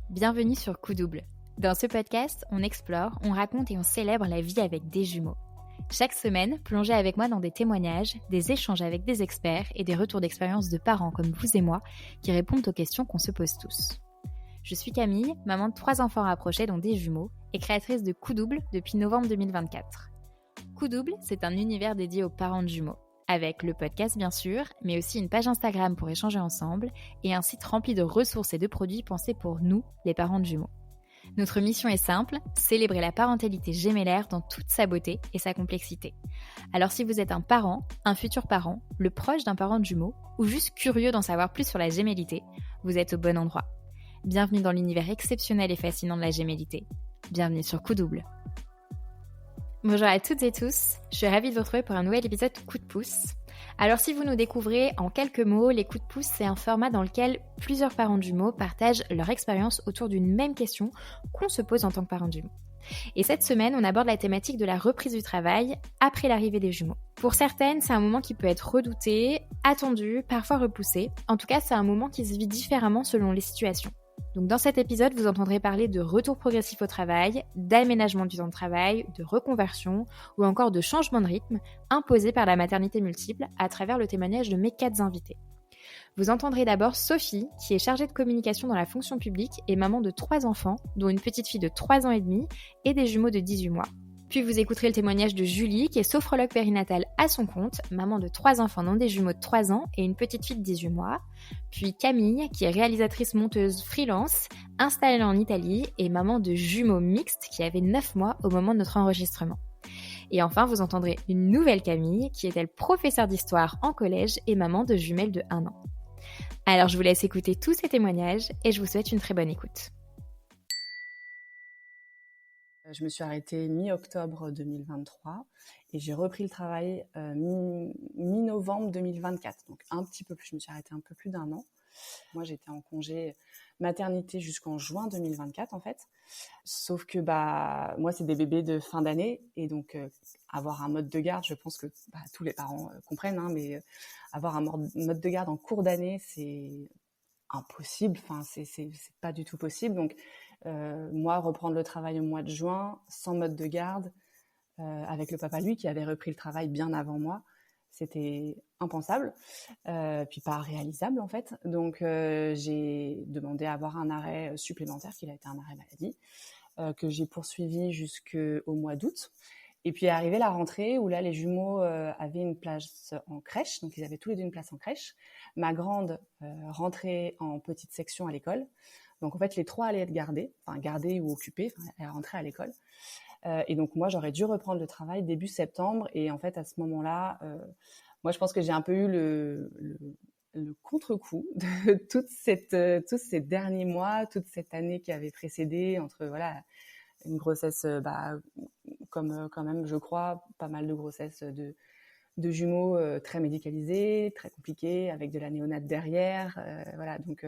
Bienvenue sur Coup Double. Dans ce podcast, on explore, on raconte et on célèbre la vie avec des jumeaux. Chaque semaine, plongez avec moi dans des témoignages, des échanges avec des experts et des retours d'expérience de parents comme vous et moi qui répondent aux questions qu'on se pose tous. Je suis Camille, maman de 3 enfants rapprochés dont des jumeaux et créatrice de Coup Double depuis novembre 2024. Coup Double, c'est un univers dédié aux parents de jumeaux, avec le podcast bien sûr, mais aussi une page Instagram pour échanger ensemble et un site rempli de ressources et de produits pensés pour nous, les parents de jumeaux. Notre mission est simple, célébrer la parentalité gémellaire dans toute sa beauté et sa complexité. Alors si vous êtes un parent, un futur parent, le proche d'un parent de jumeaux, ou juste curieux d'en savoir plus sur la gémellité, vous êtes au bon endroit. Bienvenue dans l'univers exceptionnel et fascinant de la gémellité. Bienvenue sur Coup Double. Bonjour à toutes et tous, je suis ravie de vous retrouver pour un nouvel épisode Coup de pouce. Alors si vous nous découvrez en quelques mots, les coups de pouce, c'est un format dans lequel plusieurs parents de jumeaux partagent leur expérience autour d'une même question qu'on se pose en tant que parent de jumeaux. Et cette semaine, on aborde la thématique de la reprise du travail après l'arrivée des jumeaux. Pour certaines, c'est un moment qui peut être redouté, attendu, parfois repoussé. En tout cas, c'est un moment qui se vit différemment selon les situations. Donc dans cet épisode, vous entendrez parler de retour progressif au travail, d'aménagement du temps de travail, de reconversion ou encore de changement de rythme imposé par la maternité multiple à travers le témoignage de mes 4 invités. Vous entendrez d'abord Sophie, qui est chargée de communication dans la fonction publique et maman de 3 enfants, dont une petite fille de 3 ans et demi et des jumeaux de 18 mois. Puis vous écouterez le témoignage de Julie, qui est sophrologue périnatale à son compte, maman de 3 enfants dont des jumeaux de 3 ans et une petite fille de 18 mois. Puis Camille, qui est réalisatrice monteuse freelance, installée en Italie et maman de jumeaux mixtes qui avaient 9 mois au moment de notre enregistrement. Et enfin, vous entendrez une nouvelle Camille, qui est elle professeure d'histoire en collège et maman de jumelles de 1 an. Alors je vous laisse écouter tous ces témoignages et je vous souhaite une très bonne écoute. Je me suis arrêtée mi-octobre 2023 et j'ai repris le travail mi-novembre 2024. Donc un petit peu plus, je me suis arrêtée un peu plus d'1 an. Moi, j'étais en congé maternité jusqu'en juin 2024 en fait. Sauf que moi, c'est des bébés de fin d'année et donc avoir un mode de garde, je pense que tous les parents comprennent, mais avoir un mode de garde en cours d'année, c'est impossible. Enfin, c'est pas du tout possible. Donc moi, reprendre le travail au mois de juin, sans mode de garde, avec le papa, lui, qui avait repris le travail bien avant moi, c'était impensable, puis pas réalisable en fait. Donc j'ai demandé à avoir un arrêt supplémentaire, qui a été un arrêt maladie, que j'ai poursuivi jusqu'au mois d'août. Et puis est arrivée la rentrée où là, les jumeaux avaient une place en crèche, donc ils avaient tous les deux une place en crèche. Ma grande rentrait en petite section à l'école. Donc en fait, les 3 allaient être gardés ou occupés, elle rentrait à l'école. Et donc moi, j'aurais dû reprendre le travail début septembre. Et en fait, à ce moment-là, moi, je pense que j'ai un peu eu le contre-coup de tous ces derniers mois, toute cette année qui avait précédé, entre une grossesse, comme quand même, je crois, pas mal de grossesses de jumeaux très médicalisées, très compliquées, avec de la néonate derrière, donc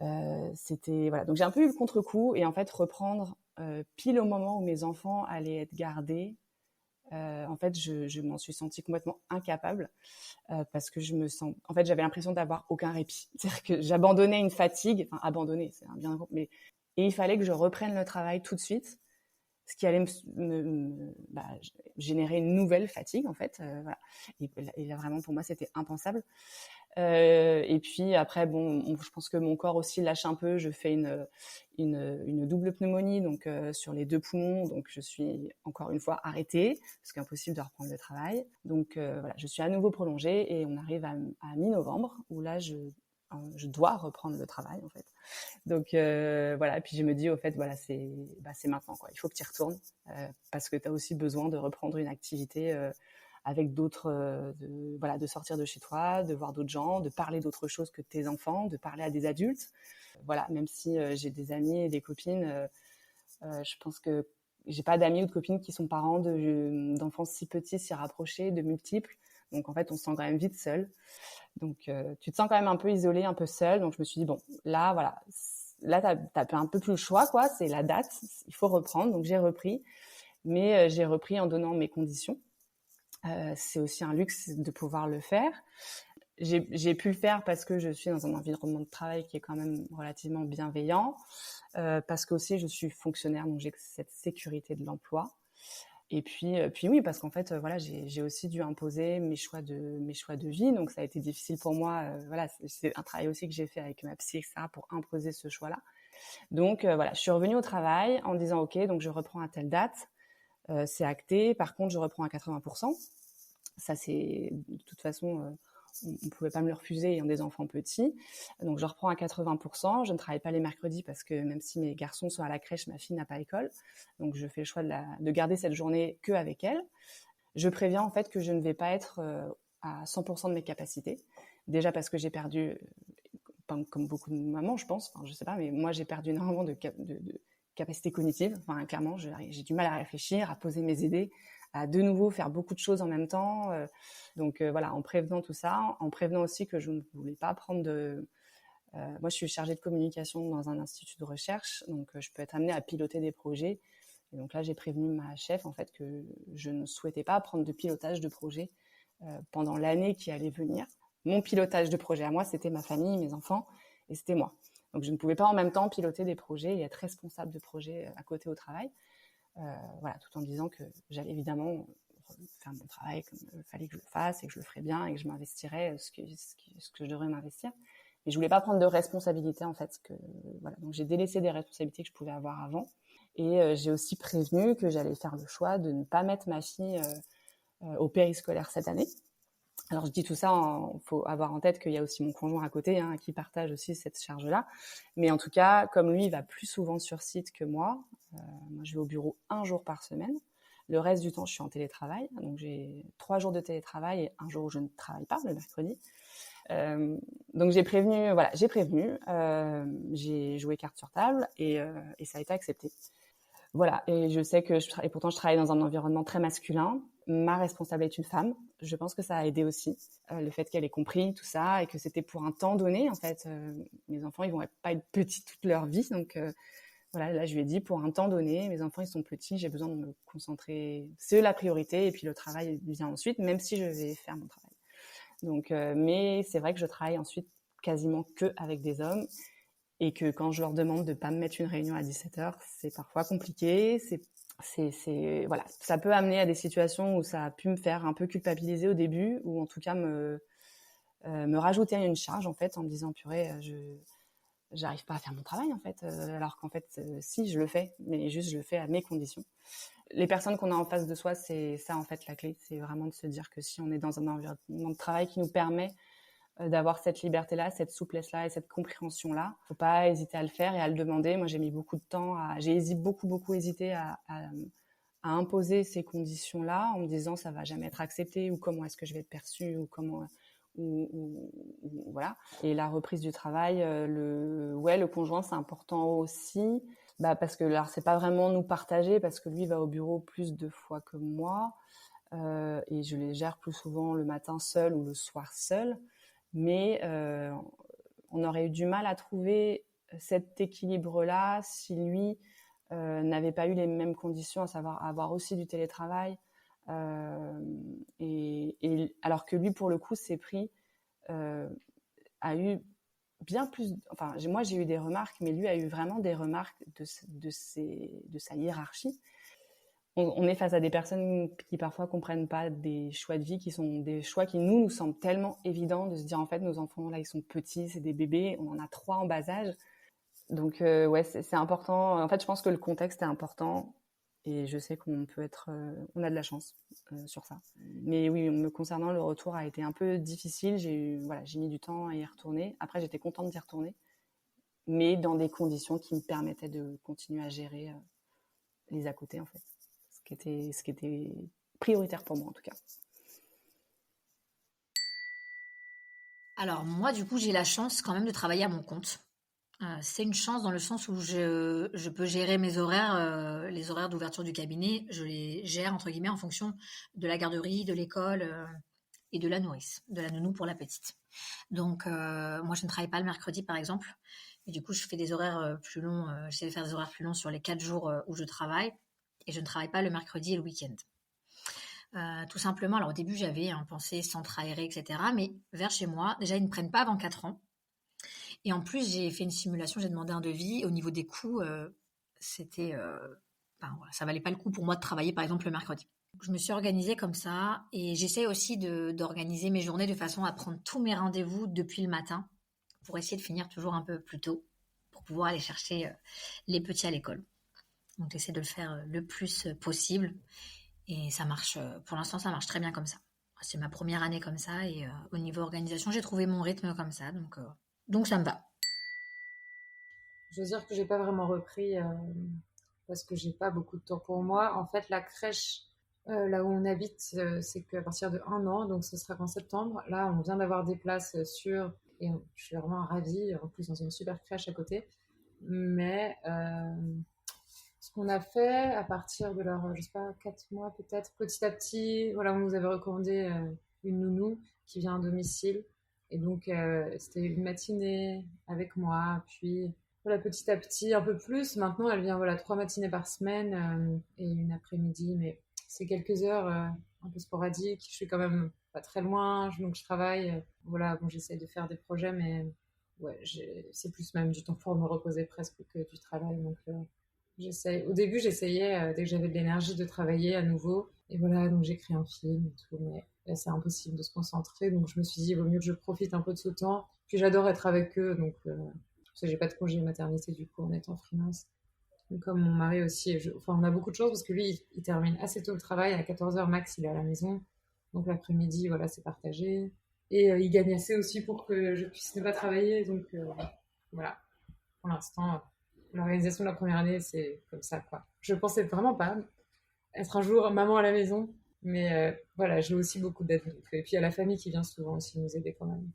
donc j'ai un peu eu le contre-coup et en fait reprendre pile au moment où mes enfants allaient être gardés, en fait je m'en suis sentie complètement incapable parce que en fait j'avais l'impression d'avoir aucun répit, c'est-à-dire que j'abandonnais une fatigue, abandonner c'est un bien gros, mais et il fallait que je reprenne le travail tout de suite, ce qui allait générer une nouvelle fatigue en fait, et là vraiment pour moi c'était impensable. Et puis après je pense que mon corps aussi lâche un peu. Je fais une double pneumonie, donc sur les 2 poumons, donc je suis encore une fois arrêtée parce qu'impossible de reprendre le travail. Donc je suis à nouveau prolongée et on arrive à mi-novembre où là je dois reprendre le travail en fait. Donc et puis je me dis au fait c'est maintenant quoi. Il faut que tu y retournes parce que tu as aussi besoin de reprendre une activité avec d'autres, de sortir de chez toi, de voir d'autres gens, de parler d'autre chose que de tes enfants, de parler à des adultes. Même si j'ai des amis et des copines, je pense que j'ai pas d'amis ou de copines qui sont parents d'enfants si petits, si rapprochés, de multiples. Donc en fait, on se sent quand même vite seul. Donc tu te sens quand même un peu isolé, un peu seul. Donc je me suis dit là t'as un peu plus le choix quoi. C'est la date, il faut reprendre. Donc j'ai repris, mais j'ai repris en donnant mes conditions. C'est aussi un luxe de pouvoir le faire. j'ai pu le faire parce que je suis dans un environnement de travail qui est quand même relativement bienveillant, parce que aussi je suis fonctionnaire, donc j'ai cette sécurité de l'emploi. Et puis oui, parce qu'en fait, voilà, j'ai aussi dû imposer mes choix de vie, donc ça a été difficile pour moi. Voilà, c'est un travail aussi que j'ai fait avec ma psy, etc., pour imposer ce choix-là. Donc voilà, je suis revenue au travail en disant ok, donc je reprends à telle date, c'est acté. Par contre, je reprends à 80%. Ça, c'est de toute façon, on ne pouvait pas me le refuser ayant des enfants petits. Donc, je reprends à 80%. Je ne travaille pas les mercredis parce que même si mes garçons sont à la crèche, ma fille n'a pas école. Donc, je fais le choix de garder cette journée que avec elle. Je préviens en fait que je ne vais pas être à 100% de mes capacités. Déjà parce que j'ai perdu, comme beaucoup de mamans, je pense, enfin, je sais pas, mais moi, j'ai perdu énormément de capacité cognitive. Enfin, clairement, j'ai du mal à réfléchir, à poser mes idées, à de nouveau faire beaucoup de choses en même temps. Donc voilà, en prévenant tout ça, en prévenant aussi que je ne voulais pas prendre de... moi, je suis chargée de communication dans un institut de recherche, donc je peux être amenée à piloter des projets. Et donc là, j'ai prévenu ma chef en fait que je ne souhaitais pas prendre de pilotage de projet pendant l'année qui allait venir. Mon pilotage de projet à moi, c'était ma famille, mes enfants, et c'était moi. Donc je ne pouvais pas en même temps piloter des projets et être responsable de projets à côté au travail. Voilà, tout en disant que j'allais évidemment faire mon travail comme il fallait que je le fasse et que je le ferais bien et que je m'investirais ce que je devrais m'investir. Mais je voulais pas prendre de responsabilité en fait. Voilà, donc j'ai délaissé des responsabilités que je pouvais avoir avant. Et j'ai aussi prévenu que j'allais faire le choix de ne pas mettre ma fille au périscolaire cette année. Alors, je dis tout ça, il faut avoir en tête qu'il y a aussi mon conjoint à côté, hein, qui partage aussi cette charge-là. Mais en tout cas, comme lui, il va plus souvent sur site que moi, moi, je vais au bureau 1 jour par semaine. Le reste du temps, je suis en télétravail. Donc, j'ai 3 jours de télétravail et 1 jour où je ne travaille pas, le mercredi. Donc, j'ai prévenu, voilà, j'ai joué carte sur table et ça a été accepté. Voilà, et je sais que et pourtant je travaille dans un environnement très masculin. Ma responsable est une femme. Je pense que ça a aidé aussi le fait qu'elle ait compris tout ça et que c'était pour un temps donné. En fait, mes enfants, ils vont pas être petits toute leur vie, donc voilà, là je lui ai dit pour un temps donné, mes enfants ils sont petits, j'ai besoin de me concentrer. C'est la priorité et puis le travail vient ensuite, même si je vais faire mon travail. Donc, mais c'est vrai que je travaille ensuite quasiment que avec des hommes. Et que quand je leur demande de pas me mettre une réunion à 17h, c'est parfois compliqué. Voilà, ça peut amener à des situations où ça a pu me faire un peu culpabiliser au début, ou en tout cas me rajouter une charge en fait, en me disant purée, j'arrive pas à faire mon travail en fait, alors qu'en fait si je le fais, mais juste je le fais à mes conditions. Les personnes qu'on a en face de soi, c'est ça en fait la clé, c'est vraiment de se dire que si on est dans un environnement de travail qui nous permet d'avoir cette liberté-là, cette souplesse-là et cette compréhension-là. Faut pas hésiter à le faire et à le demander. Moi, j'ai mis beaucoup de temps j'ai beaucoup hésité à imposer ces conditions-là en me disant ça va jamais être accepté ou comment est-ce que je vais être perçue ou comment voilà. Et la reprise du travail, le conjoint, c'est important aussi. Parce que alors c'est pas vraiment nous partager parce que lui va au bureau plus de fois que moi et je les gère plus souvent le matin seul ou le soir seul. Mais on aurait eu du mal à trouver cet équilibre-là si lui n'avait pas eu les mêmes conditions, à savoir avoir aussi du télétravail. Et alors que lui, pour le coup, s'est pris, a eu bien plus... Enfin, moi, j'ai eu des remarques, mais lui a eu vraiment des remarques de sa hiérarchie. On est face à des personnes qui parfois comprennent pas des choix de vie qui sont des choix qui nous semblent tellement évidents de se dire en fait nos enfants là ils sont petits, c'est des bébés, on en a 3 en bas âge. Donc ouais, c'est important. En fait, je pense que le contexte est important et je sais qu'on peut être on a de la chance sur ça. Mais oui, me concernant, le retour a été un peu difficile, j'ai mis du temps à y retourner. Après, j'étais contente d'y retourner, mais dans des conditions qui me permettaient de continuer à gérer les à côté en fait. Ce qui était prioritaire pour moi en tout cas. Alors moi, du coup, j'ai la chance quand même de travailler à mon compte. C'est une chance dans le sens où je peux gérer mes horaires, les horaires d'ouverture du cabinet, je les gère entre guillemets en fonction de la garderie, de l'école et de la nourrice, de la nounou pour la petite. Donc moi, je ne travaille pas le mercredi par exemple, et du coup, je fais des horaires plus longs. J'essaie de faire des horaires plus longs sur les 4 jours où je travaille, et je ne travaille pas le mercredi et le week-end. Tout simplement. Alors au début, j'avais pensé centre aéré, etc. Mais vers chez moi, déjà, ils ne prennent pas avant 4 ans. Et en plus, j'ai fait une simulation, j'ai demandé un devis. Au niveau des coûts, c'était, voilà, ça valait pas le coup pour moi de travailler, par exemple, le mercredi. Je me suis organisée comme ça et j'essaie aussi d'organiser mes journées de façon à prendre tous mes rendez-vous depuis le matin pour essayer de finir toujours un peu plus tôt pour pouvoir aller chercher les petits à l'école. Donc, j'essaie de le faire le plus possible et ça marche. Pour l'instant, ça marche très bien comme ça. C'est ma première année comme ça et au niveau organisation, j'ai trouvé mon rythme comme ça. Donc ça me va. Je veux dire que j'ai pas vraiment repris parce que j'ai pas beaucoup de temps pour moi. En fait, la crèche, là où on habite, c'est qu'à partir de 1 an, donc ce sera qu'en septembre. Là, on vient d'avoir des places sûres et je suis vraiment ravie. En plus, dans une super crèche à côté. Mais ce qu'on a fait à partir de leur, je sais pas, 4 mois peut-être, petit à petit, voilà, on nous avait recommandé une nounou qui vient à domicile. Et donc, c'était une matinée avec moi, puis voilà, petit à petit, un peu plus. Maintenant, elle vient, voilà, 3 matinées par semaine et une après-midi, mais c'est quelques heures un peu sporadiques. Je suis quand même pas très loin, donc je travaille. Voilà, bon, j'essaie de faire des projets, mais ouais, c'est plus même du temps pour me reposer presque que du travail. Donc, au début, j'essayais, dès que j'avais de l'énergie, de travailler à nouveau. Et voilà, donc j'ai créé un film et tout, mais là, c'est impossible de se concentrer. Donc, je me suis dit, il vaut mieux que je profite un peu de ce temps. Puis, j'adore être avec eux, donc parce que j'ai pas de congé maternité du coup en étant freelance. Donc, comme mon mari aussi, enfin, on a beaucoup de choses parce que lui, il termine assez tôt le travail, à 14h max, il est à la maison. Donc, l'après-midi, voilà, c'est partagé. Et il gagne assez aussi pour que je puisse ne pas travailler. Donc, voilà, pour l'instant, l'organisation de la première année, c'est comme ça, quoi. Je pensais vraiment pas être un jour maman à la maison, mais voilà, j'ai aussi beaucoup d'aide. Et puis, il y a la famille qui vient souvent aussi nous aider quand même.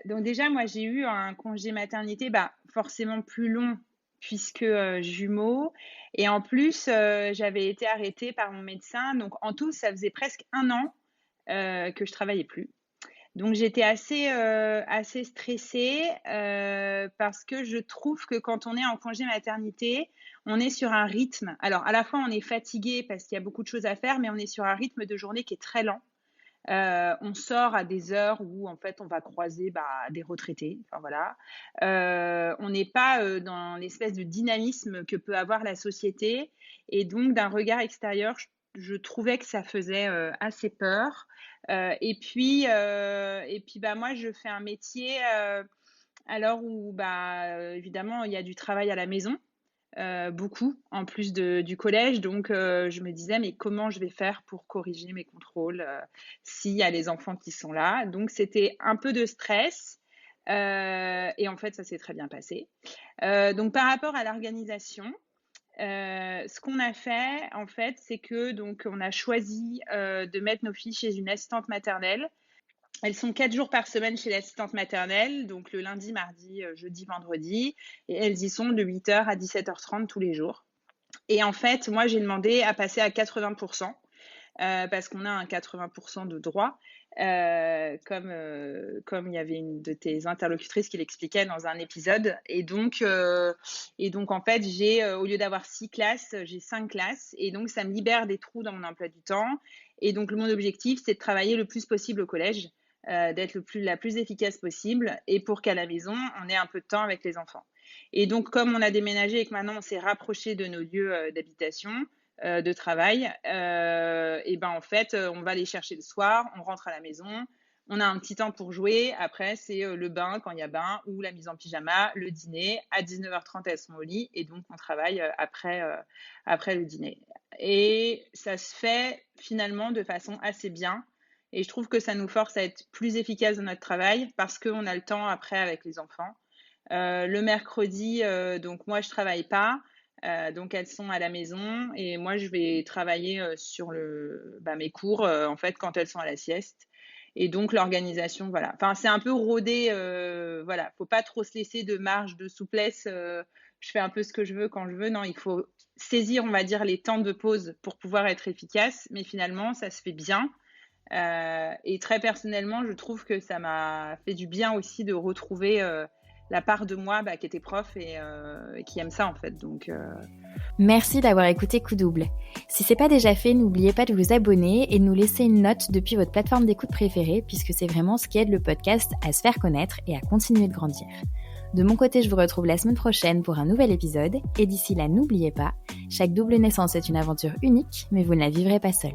Donc déjà, moi, j'ai eu un congé maternité forcément plus long puisque jumeaux. Et en plus, j'avais été arrêtée par mon médecin. Donc en tout, ça faisait presque 1 an que je travaillais plus. Donc j'étais assez stressée parce que je trouve que quand on est en congé maternité, on est sur un rythme. Alors à la fois, on est fatigué parce qu'il y a beaucoup de choses à faire, mais on est sur un rythme de journée qui est très lent. On sort à des heures où en fait on va croiser des retraités. Enfin voilà, on n'est pas dans l'espèce de dynamisme que peut avoir la société. Et donc d'un regard extérieur, je trouvais que ça faisait assez peur. Et puis moi je fais un métier alors où évidemment il y a du travail à la maison. Beaucoup en plus du collège. Donc, je me disais, mais comment je vais faire pour corriger mes contrôles s'il y a les enfants qui sont là? Donc, c'était un peu de stress. Et en fait, ça s'est très bien passé. Donc, par rapport à l'organisation, ce qu'on a fait, en fait, c'est que donc on a choisi de mettre nos filles chez une assistante maternelle. Elles sont 4 jours par semaine chez l'assistante maternelle, donc le lundi, mardi, jeudi, vendredi. Et elles y sont de 8h à 17h30 tous les jours. Et en fait, moi, j'ai demandé à passer à 80%, parce qu'on a un 80% de droit, comme il y avait une de tes interlocutrices qui l'expliquait dans un épisode. Et donc en fait, j'ai, au lieu d'avoir 6 classes, j'ai 5 classes. Et donc, ça me libère des trous dans mon emploi du temps. Et donc, mon objectif, c'est de travailler le plus possible au collège. D'être la plus efficace possible et pour qu'à la maison, on ait un peu de temps avec les enfants. Et donc, comme on a déménagé et que maintenant on s'est rapproché de nos lieux d'habitation, de travail, et en fait, on va les chercher le soir, on rentre à la maison, on a un petit temps pour jouer. Après, c'est le bain quand il y a bain ou la mise en pyjama, le dîner. À 19h30, elles sont au lit et donc on travaille après le dîner. Et ça se fait finalement de façon assez bien. Et je trouve que ça nous force à être plus efficace dans notre travail parce qu'on a le temps après avec les enfants. Le mercredi, donc moi, je travaille pas. Donc elles sont à la maison et moi, je vais travailler sur mes cours en fait quand elles sont à la sieste. Et donc l'organisation, voilà. Enfin, c'est un peu rodé. Voilà, faut pas trop se laisser de marge, de souplesse. Je fais un peu ce que je veux quand je veux. Non, il faut saisir, on va dire, les temps de pause pour pouvoir être efficace. Mais finalement, ça se fait bien. Et très personnellement, je trouve que ça m'a fait du bien aussi de retrouver la part de moi qui était prof et qui aime ça en fait. Donc Merci d'avoir écouté Coup Double. Si c'est pas déjà fait, n'oubliez pas de vous abonner et de nous laisser une note depuis votre plateforme d'écoute préférée, puisque c'est vraiment ce qui aide le podcast à se faire connaître et à continuer de grandir. De mon côté, je vous retrouve la semaine prochaine pour un nouvel épisode, et d'ici là, n'oubliez pas, chaque double naissance est une aventure unique, mais vous ne la vivrez pas seule.